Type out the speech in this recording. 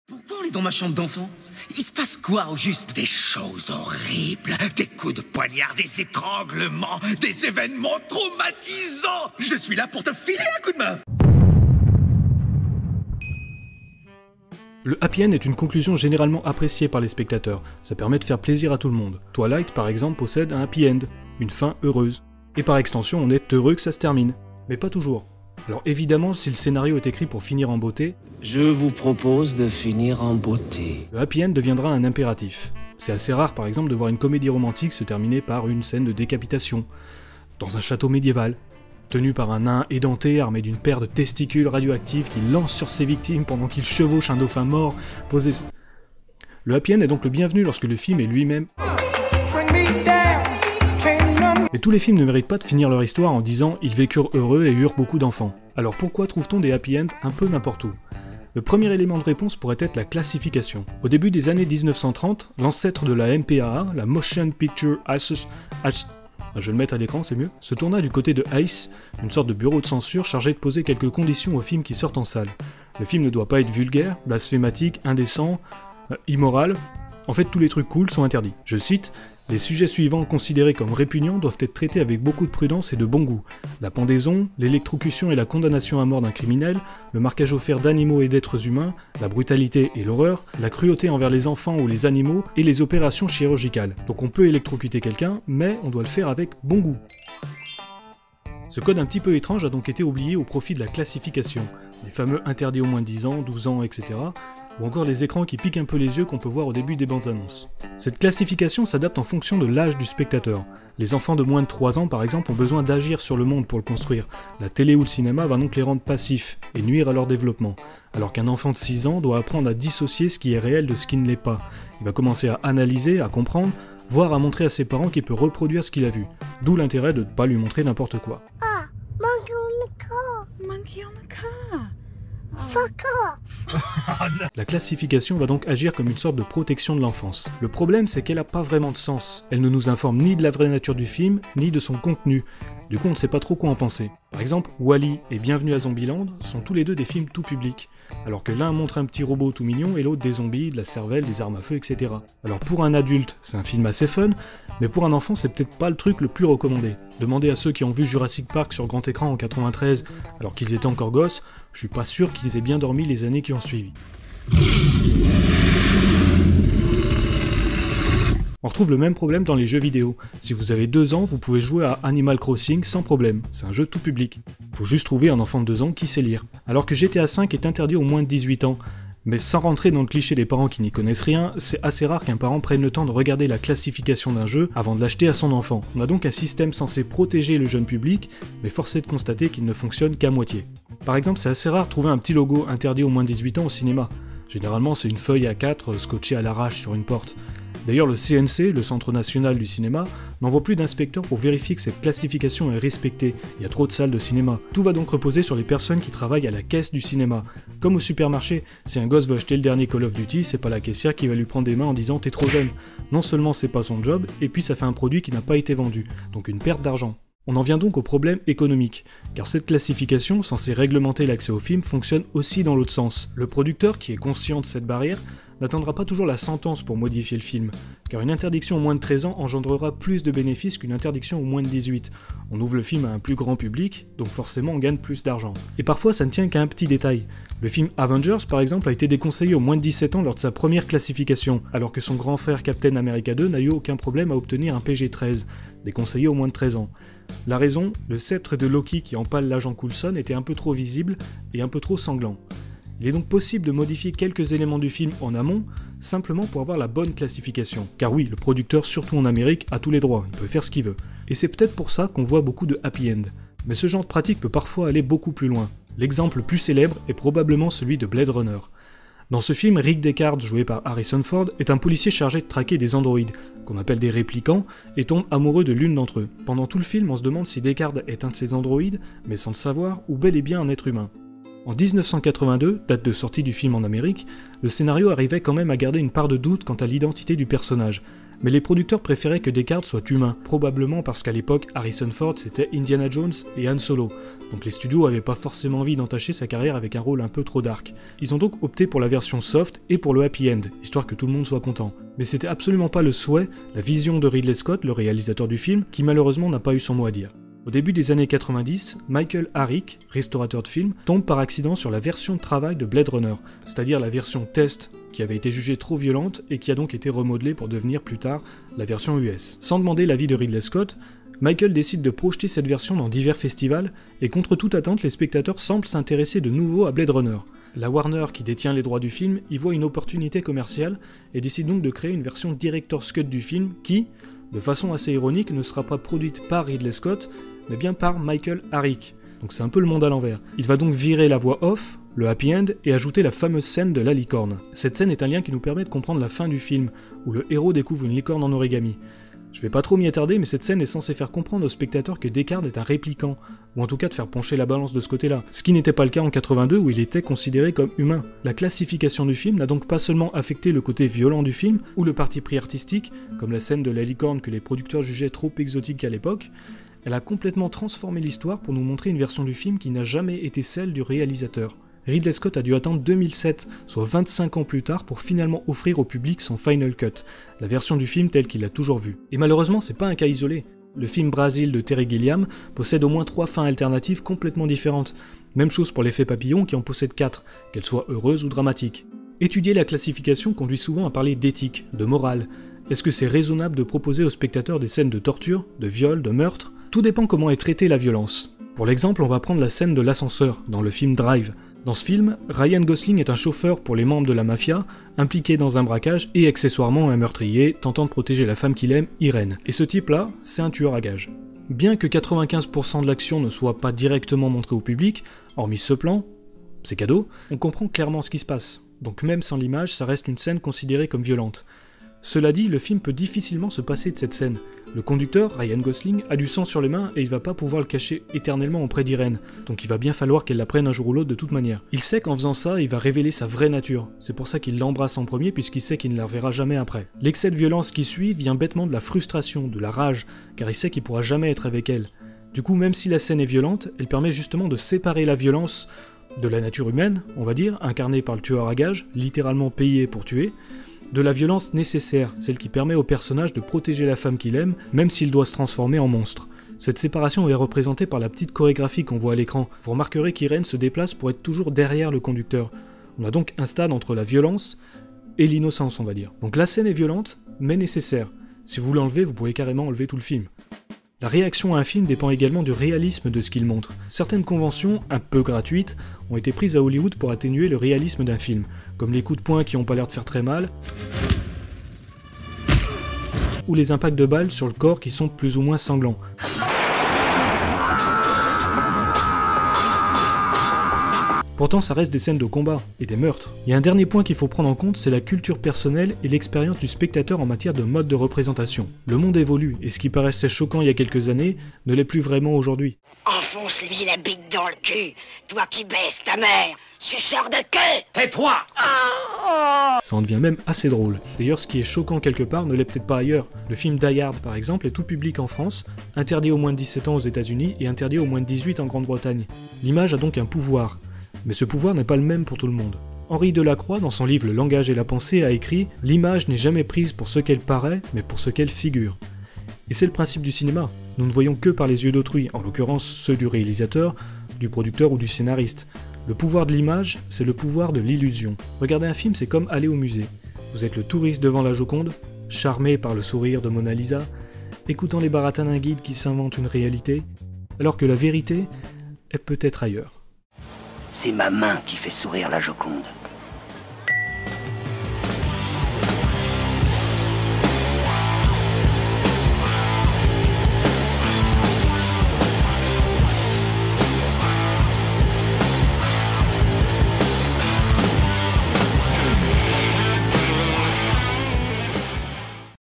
Pourquoi on est dans ma chambre d'enfant? Il se passe quoi au juste? Des choses horribles, des coups de poignard, des étranglements, des événements traumatisants. Je suis là pour te filer un coup de main. Le happy end est une conclusion généralement appréciée par les spectateurs, ça permet de faire plaisir à tout le monde. Twilight par exemple possède un happy end, une fin heureuse. Et par extension on est heureux que ça se termine. Mais pas toujours. Alors évidemment, si le scénario est écrit pour finir en beauté, je vous propose de finir en beauté. Le happy end deviendra un impératif. C'est assez rare par exemple de voir une comédie romantique se terminer par une scène de décapitation, dans un château médiéval, tenu par un nain édenté armé d'une paire de testicules radioactifs qui lance sur ses victimes pendant qu'il chevauche un dauphin mort, posé... Le happy end est donc le bienvenu lorsque le film est lui-même... Mais tous les films ne méritent pas de finir leur histoire en disant « ils vécurent heureux et eurent beaucoup d'enfants ». Alors pourquoi trouve-t-on des happy end un peu n'importe où? Le premier élément de réponse pourrait être la classification. Au début des années 1930, l'ancêtre de la MPAA, la Motion Picture Association, je vais le mettre à l'écran, c'est mieux, se tourna du côté de ICE, une sorte de bureau de censure chargé de poser quelques conditions aux films qui sortent en salle. Le film ne doit pas être vulgaire, blasphématique, indécent, immoral, en fait tous les trucs cool sont interdits. Je cite: « Les sujets suivants considérés comme répugnants doivent être traités avec beaucoup de prudence et de bon goût. La pendaison, l'électrocution et la condamnation à mort d'un criminel, le marquage au fer d'animaux et d'êtres humains, la brutalité et l'horreur, la cruauté envers les enfants ou les animaux et les opérations chirurgicales. » Donc on peut électrocuter quelqu'un, mais on doit le faire avec bon goût. Ce code un petit peu étrange a donc été oublié au profit de la classification, les fameux interdits au moins de 10 ans, 12 ans, etc., ou encore les écrans qui piquent un peu les yeux qu'on peut voir au début des bandes annonces. Cette classification s'adapte en fonction de l'âge du spectateur. Les enfants de moins de 3 ans par exemple ont besoin d'agir sur le monde pour le construire. La télé ou le cinéma va donc les rendre passifs et nuire à leur développement. Alors qu'un enfant de 6 ans doit apprendre à dissocier ce qui est réel de ce qui ne l'est pas. Il va commencer à analyser, à comprendre, voire à montrer à ses parents qu'il peut reproduire ce qu'il a vu. D'où l'intérêt de ne pas lui montrer n'importe quoi. Ah, monkey on the car. Monkey on the car. Fuck off! La classification va donc agir comme une sorte de protection de l'enfance. Le problème, c'est qu'elle n'a pas vraiment de sens. Elle ne nous informe ni de la vraie nature du film, ni de son contenu. Du coup, on ne sait pas trop quoi en penser. Par exemple, Wall-E et Bienvenue à Zombieland sont tous les deux des films tout public, alors que l'un montre un petit robot tout mignon et l'autre des zombies, de la cervelle, des armes à feu, etc. Alors pour un adulte, c'est un film assez fun, mais pour un enfant, c'est peut-être pas le truc le plus recommandé. Demandez à ceux qui ont vu Jurassic Park sur grand écran en 93, alors qu'ils étaient encore gosses, je suis pas sûr qu'ils aient bien dormi les années qui ont suivi. On retrouve le même problème dans les jeux vidéo. Si vous avez 2 ans, vous pouvez jouer à Animal Crossing sans problème, c'est un jeu tout public. Faut juste trouver un enfant de 2 ans qui sait lire. Alors que GTA V est interdit aux moins de 18 ans. Mais sans rentrer dans le cliché des parents qui n'y connaissent rien, c'est assez rare qu'un parent prenne le temps de regarder la classification d'un jeu avant de l'acheter à son enfant. On a donc un système censé protéger le jeune public, mais force est de constater qu'il ne fonctionne qu'à moitié. Par exemple, c'est assez rare de trouver un petit logo interdit aux moins de 18 ans au cinéma. Généralement, c'est une feuille A4 scotchée à l'arrache sur une porte. D'ailleurs, le CNC, le Centre National du Cinéma, n'envoie plus d'inspecteurs pour vérifier que cette classification est respectée. Il y a trop de salles de cinéma. Tout va donc reposer sur les personnes qui travaillent à la caisse du cinéma. Comme au supermarché, si un gosse veut acheter le dernier Call of Duty, c'est pas la caissière qui va lui prendre des mains en disant « t'es trop jeune ». Non seulement c'est pas son job, et puis ça fait un produit qui n'a pas été vendu, donc une perte d'argent. On en vient donc au problème économique, car cette classification, censée réglementer l'accès au film, fonctionne aussi dans l'autre sens. Le producteur, qui est conscient de cette barrière, n'attendra pas toujours la sentence pour modifier le film, car une interdiction aux moins de 13 ans engendrera plus de bénéfices qu'une interdiction aux moins de 18. On ouvre le film à un plus grand public, donc forcément on gagne plus d'argent. Et parfois ça ne tient qu'à un petit détail. Le film Avengers par exemple a été déconseillé aux moins de 17 ans lors de sa première classification, alors que son grand frère Captain America 2 n'a eu aucun problème à obtenir un PG-13, déconseillé aux moins de 13 ans. La raison, le sceptre de Loki qui empale l'agent Coulson était un peu trop visible et un peu trop sanglant. Il est donc possible de modifier quelques éléments du film en amont, simplement pour avoir la bonne classification. Car oui, le producteur, surtout en Amérique, a tous les droits, il peut faire ce qu'il veut. Et c'est peut-être pour ça qu'on voit beaucoup de happy end. Mais ce genre de pratique peut parfois aller beaucoup plus loin. L'exemple le plus célèbre est probablement celui de Blade Runner. Dans ce film, Rick Deckard, joué par Harrison Ford, est un policier chargé de traquer des androïdes, qu'on appelle des réplicants, et tombe amoureux de l'une d'entre eux. Pendant tout le film, on se demande si Deckard est un de ces androïdes, mais sans le savoir, ou bel et bien un être humain. En 1982, date de sortie du film en Amérique, le scénario arrivait quand même à garder une part de doute quant à l'identité du personnage. Mais les producteurs préféraient que Deckard soit humain, probablement parce qu'à l'époque, Harrison Ford c'était Indiana Jones et Han Solo, donc les studios avaient pas forcément envie d'entacher sa carrière avec un rôle un peu trop dark. Ils ont donc opté pour la version soft et pour le happy end, histoire que tout le monde soit content. Mais c'était absolument pas le souhait, la vision de Ridley Scott, le réalisateur du film, qui malheureusement n'a pas eu son mot à dire. Au début des années 90, Michael Harrick, restaurateur de films, tombe par accident sur la version de travail de Blade Runner, c'est-à-dire la version test qui avait été jugée trop violente et qui a donc été remodelée pour devenir plus tard la version US. Sans demander l'avis de Ridley Scott, Michael décide de projeter cette version dans divers festivals et contre toute attente, les spectateurs semblent s'intéresser de nouveau à Blade Runner. La Warner, qui détient les droits du film, y voit une opportunité commerciale et décide donc de créer une version Director's Cut du film qui, de façon assez ironique, ne sera pas produite par Ridley Scott, mais bien par Michael Harrick. Donc c'est un peu le monde à l'envers. Il va donc virer la voix off, le happy end, et ajouter la fameuse scène de la licorne. Cette scène est un lien qui nous permet de comprendre la fin du film, où le héros découvre une licorne en origami. Je vais pas trop m'y attarder, mais cette scène est censée faire comprendre au spectateur que Deckard est un répliquant, ou en tout cas de faire pencher la balance de ce côté-là, ce qui n'était pas le cas en 82 où il était considéré comme humain. La classification du film n'a donc pas seulement affecté le côté violent du film, ou le parti pris artistique, comme la scène de la licorne que les producteurs jugeaient trop exotique à l'époque, elle a complètement transformé l'histoire pour nous montrer une version du film qui n'a jamais été celle du réalisateur. Ridley Scott a dû attendre 2007, soit 25 ans plus tard, pour finalement offrir au public son Final Cut, la version du film telle qu'il l'a toujours vue. Et malheureusement, c'est pas un cas isolé. Le film Brasil de Terry Gilliam possède au moins 3 fins alternatives complètement différentes. Même chose pour l'effet papillon qui en possède 4, qu'elles soient heureuses ou dramatiques. Étudier la classification conduit souvent à parler d'éthique, de morale. Est-ce que c'est raisonnable de proposer aux spectateurs des scènes de torture, de viol, de meurtre ? Tout dépend comment est traitée la violence. Pour l'exemple, on va prendre la scène de l'ascenseur, dans le film Drive. Dans ce film, Ryan Gosling est un chauffeur pour les membres de la mafia, impliqué dans un braquage et accessoirement un meurtrier, tentant de protéger la femme qu'il aime, Irene. Et ce type-là, c'est un tueur à gages. Bien que 95% de l'action ne soit pas directement montrée au public, hormis ce plan, c'est cadeau, on comprend clairement ce qui se passe. Donc même sans l'image, ça reste une scène considérée comme violente. Cela dit, le film peut difficilement se passer de cette scène. Le conducteur, Ryan Gosling, a du sang sur les mains et il va pas pouvoir le cacher éternellement auprès d'Irene, donc il va bien falloir qu'elle la prenne un jour ou l'autre de toute manière. Il sait qu'en faisant ça, il va révéler sa vraie nature, c'est pour ça qu'il l'embrasse en premier puisqu'il sait qu'il ne la reverra jamais après. L'excès de violence qui suit vient bêtement de la frustration, de la rage, car il sait qu'il pourra jamais être avec elle. Du coup, même si la scène est violente, elle permet justement de séparer la violence de la nature humaine, on va dire, incarnée par le tueur à gages, littéralement payé pour tuer, de la violence nécessaire, celle qui permet au personnage de protéger la femme qu'il aime, même s'il doit se transformer en monstre. Cette séparation est représentée par la petite chorégraphie qu'on voit à l'écran. Vous remarquerez qu'Irene se déplace pour être toujours derrière le conducteur. On a donc un stade entre la violence et l'innocence, on va dire. Donc la scène est violente, mais nécessaire. Si vous l'enlevez, vous pouvez carrément enlever tout le film. La réaction à un film dépend également du réalisme de ce qu'il montre. Certaines conventions, un peu gratuites, ont été prises à Hollywood pour atténuer le réalisme d'un film, comme les coups de poing qui n'ont pas l'air de faire très mal, ou les impacts de balles sur le corps qui sont plus ou moins sanglants. Pourtant, ça reste des scènes de combat et des meurtres. Il y a un dernier point qu'il faut prendre en compte, c'est la culture personnelle et l'expérience du spectateur en matière de mode de représentation. Le monde évolue, et ce qui paraissait choquant il y a quelques années ne l'est plus vraiment aujourd'hui. Enfonce-lui la bite dans le cul, toi qui baisses ta mère, suceur de queue. Tais-toi. Ça en devient même assez drôle. D'ailleurs, ce qui est choquant quelque part ne l'est peut-être pas ailleurs. Le film Die Hard, par exemple, est tout public en France, interdit aux moins de 17 ans aux États-Unis et interdit aux moins de 18 en Grande-Bretagne. L'image a donc un pouvoir. Mais ce pouvoir n'est pas le même pour tout le monde. Henri Delacroix, dans son livre Le langage et la pensée, a écrit « L'image n'est jamais prise pour ce qu'elle paraît, mais pour ce qu'elle figure ». Et c'est le principe du cinéma. Nous ne voyons que par les yeux d'autrui, en l'occurrence ceux du réalisateur, du producteur ou du scénariste. Le pouvoir de l'image, c'est le pouvoir de l'illusion. Regarder un film, c'est comme aller au musée. Vous êtes le touriste devant la Joconde, charmé par le sourire de Mona Lisa, écoutant les baratins d'un guide qui s'invente une réalité, alors que la vérité est peut-être ailleurs. C'est ma main qui fait sourire la Joconde.